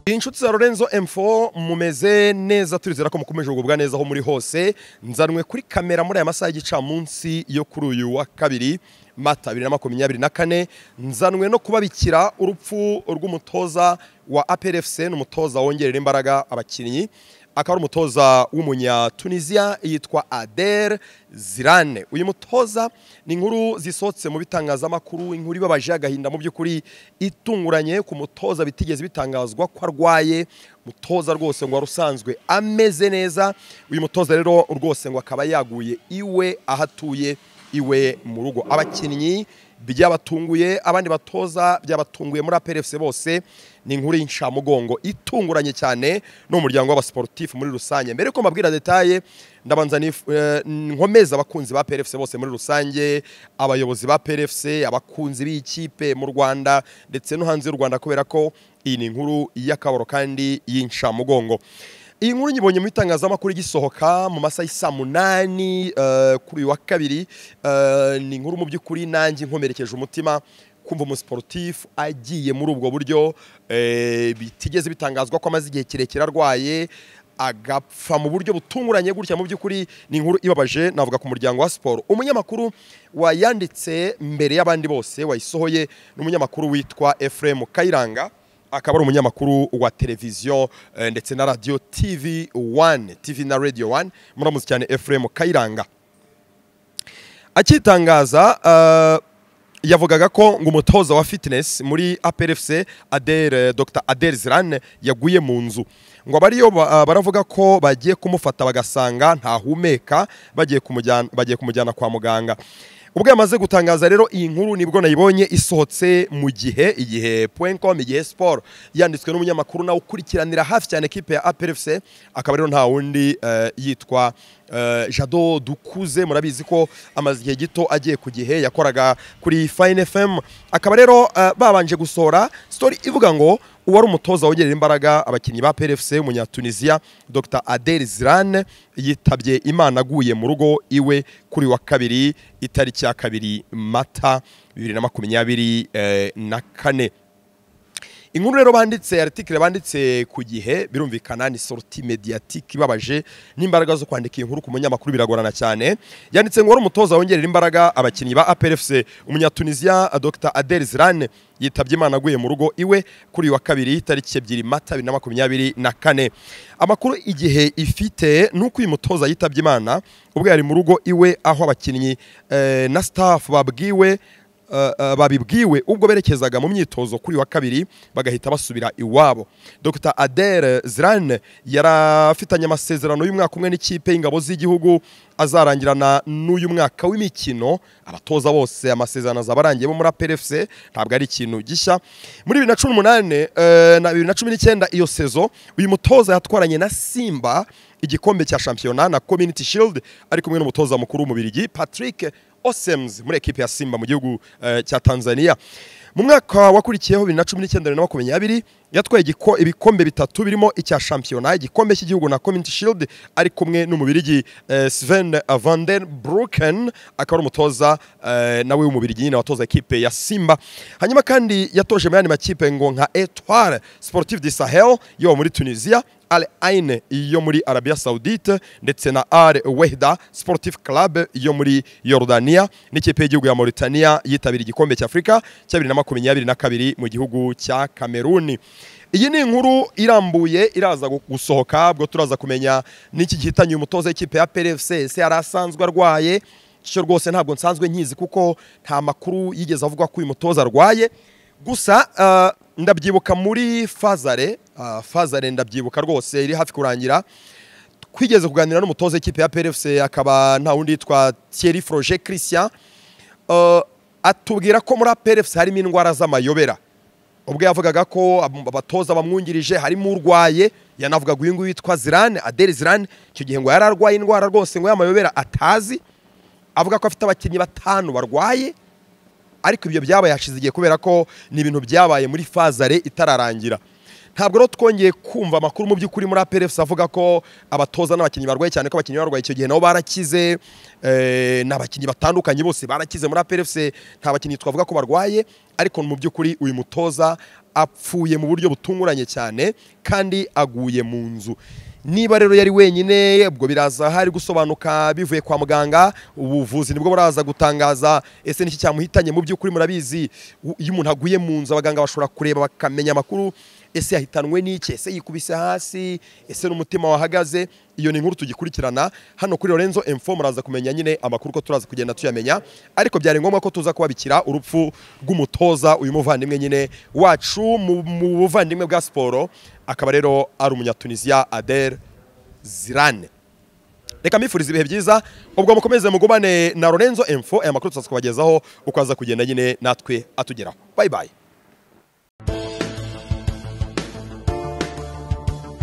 Inshuti za Lorenzo M4 mumeze neza turizera ko mukomeje kugubwa neza aho muri hose. Nzanwe kuri kamera muri aya masaha y'igicamunsi yo kuri uyu wa kabiri Mata 2024. Nzanwe no kubabikira urupfu rw'umutoza wa APR FC, n'umutoza wongerera imbaraga abakinnyi, akaba ari umutoza w'umunya Tunisia yitwa Adel Zirane. Uyu mutoza ni inkuru zisohotse mu bitangazamakuru, inkuru ibabaje agahinda mu by'ukuri itunguranye ku mutoza bitigeze bitangazwa ko arwaye. Mutoza rwose ngo warusanzwe ameze neza. Uyu mutoza rero rwose ngo akaba yaguye iwe ahatuye iwe mu rugo. Abakinnyi byabatunguye, abandi batoza byabatunguye muri APR FC bose. Ni inkuru y'inshamugongo itunguranye cyane no mu muryango w'abasportif muri rusange. Mbere ko mbabwira detaye, ndabanza nkomeza abakunzi ba APR FC bose muri rusange, abayobozi ba APR FC, abakunzi b'ikipe mu Rwanda ndetse no hanze y'u Rwanda, kubera ko iyi ni inkuru y'akaboro kandi y'inshamugongo. Iyi nkuru nyibonye mu bitangazamakuru gisohoka mu masaha y'isa 8 kuri wa kabiri. Ni inkuru mu by'ukuri nanjye nkomerekeje umutima kumva umusportif agiye muri ubwo buryo, bitigeze bitangazwa ko amaze igihe kirekire arwaye agapfa mu buryo butunguranye gutya. Mu by'ukuri ni inkuru ibabaje, navuga ku muryango wa sport. Umunyamakuru wayanditse mbere y'abandi bose wayisohoye n'umunyamakuru witwa Ephraim Kayiranga, akaba ari umunyamakuru wa televiziyo ndetse na radio TV1, TV na Radio 1. Muramuzi cyane Ephraim Kayiranga. Akitangaza yavugaga ko ngo umutoza wa fitness muri APR FC Dr Adel Zirane yaguye mu nzu. Ngo abariyo baravuga ko bagiye kumufata bagasanga ntahumeka, bagiye kumujyana kwa muganga. Ubwo yamaze gutangaza rero iyi nkuru nibwo nayibonye isohotse mu igihe.com, igihe sport, yanditswe n'umunyamakuru nawe ukurikiranira hafi cyane equipe ya APR FC, akaba rero nta wundi yitwa Jado Dukuze. Murabizi ko amaze igihe gito agiye ku gihe, yakoraga kuri Fine FM. Akaba rero babanje gusora story ivuga ngo uwari umutoza wongerera imbaraga abakinnyi ba APR FC umunya Tunisia Dr Adel Zirane yitabye Imana aguye mu rugo iwe kuri wa kabiri itariki ya 2 Mata 2024. Inkuru rero banditse, article banditse ku gihe, birumvikana ni sortie mediatique ibabaje, n'imbaraga zo kwandika inkuru ku munyamakuru biragorana cyane. Yanditse ngo umutoza wongerera imbaraga abakinnyi ba APR FC umunya Tunisia Dr Adel Zirane yitabye Imana aguye mu rugo iwe kuri wa kabiri itariki 2 Mata 2024. Amakuru igihe ifite nuko uyu mutoza yitabye Imana ubwo yari mu rugo iwe, aho abakinnyi na staff babibwiwe ubwo berekezaga mu myitozo kuri wa kabiri bagahita basubira iwabo. Dr Adel Zirane yarafitanye amasezerano y'umwaka umwe n'ikipe y'ingabo z'igihugu azarangirana n'uyu mwaka w'imikino. Abatoza bose amasezerano azabarangiye bo muri APR FC, ntabwo ari ikintu gishya. Muri 2018 na 2019 iyo sezo uyu mutoza yatwaranye na Simba igikombe cya shampiyona na Community Shield ari kumwe n'umutoza mukuru w'umubirigi Patrick Osems muri equipe ya Simba mu gihugu cya Tanzania. Mu mwaka wakurikiyeho 2019 na 2020 yatwaye ibikombe bitatu birimo icya shampiyona, igikombe cy'igihugu na Community Shield ari kumwe n'umubirigi Sven van den Broeken, akaba ari umutoza nawe w'umubirigi nyine watoza equipe ya Simba. Hanyuma kandi yatoje mu yandi makipe ngo nka Etoile Sportive du Sahel yo muri Tunisia, Al Ain yo muri Arabia Saoudite ndetse na Al Wehda Sportif Club yo muri Jordania, n'ikipe y'igihugu ya Mauritania yitabira igikombe cya Afrika cya 2022 mu gihugu cya Cameroon. Iyi ni inkuru irambuye iraza gusohoka, bwo turaza kumenya n'iki gihitanye umutoza w'ikipe ya APR FC. Se yarasanzwe arwaye, cyo rwose ntabwo nsanzwe nkizi kuko nta makuru yigeze avuga ko uyu mutoza arwaye. Gusa ndabyibuka muri Fazare ndabyibuka rwose iri hafi kurangira, kwigeze kuganira n'umutoza w'ikipe ya APR FC, akaba nta wundi yitwa Thierry Froger Christian. Atubwira ko muri APR FC harimo indwara z'amayobera. Ubwo yavugaga ko abatoza bamwungirije harimo urwaye, yanavugaga uyu nguyu witwa Zirane Adel Zirane, icyo gihe ngo yararwaye indwara rwose ngo y'amayobera atazi. Avuga ko afite abakinnyi 5 barwaye, ariko ibyo byabaye hashize igihe kubera ko ni ibintu byabaye muri Fazare itararangira. Ntabwo rero twongeye kumva amakuru mu by'ukuri muri APR FC avuga ko abatoza n'abakinnyi barwaye, cyane ko abakinnyi barwaye icyo gihe nabo barakize, n'abakinnyi batandukanye bose barakize muri APR FC, nta bakinnyi twavuga ko barwaye. Ariko mu by'ukuri uyu mutoza apfuye mu buryo butunguranye cyane kandi aguye mu nzu. Niba rero yari wenyine ubwo biraza hari gusobanuka bivuye kwa muganga, ubuvuzi nibwo buraza gutangaza ese niki cyamuhitanye. Mu by'ukuri murabizi iyo umuntu aguye mu nzu abaganga bashobora kureba bakamenya amakuru, ese yahitanwe n'iki, ese yikubise hasi, ese n'umutima wahagaze. Iyo ni inkuru tugikurikirana hano kuri Lorenzo Info, muraza kumenya nyine amakuru ko turaza kugenda tuyamenya, ariko byari ngombwa ko tuza kubabikira urupfu rw'umutoza uyu muvandimwe nyine wacu mu buvandimwe bwa siporo, akaba rero ari umunyatunisia Adel Zirane. Reka mbifurize ibihe byiza, ubwo mukomeze mugubane na Lorenzo Info, aya makuru tuzakubagezaho ukaza kugenda nyine natwe atugeraho. Bye bye.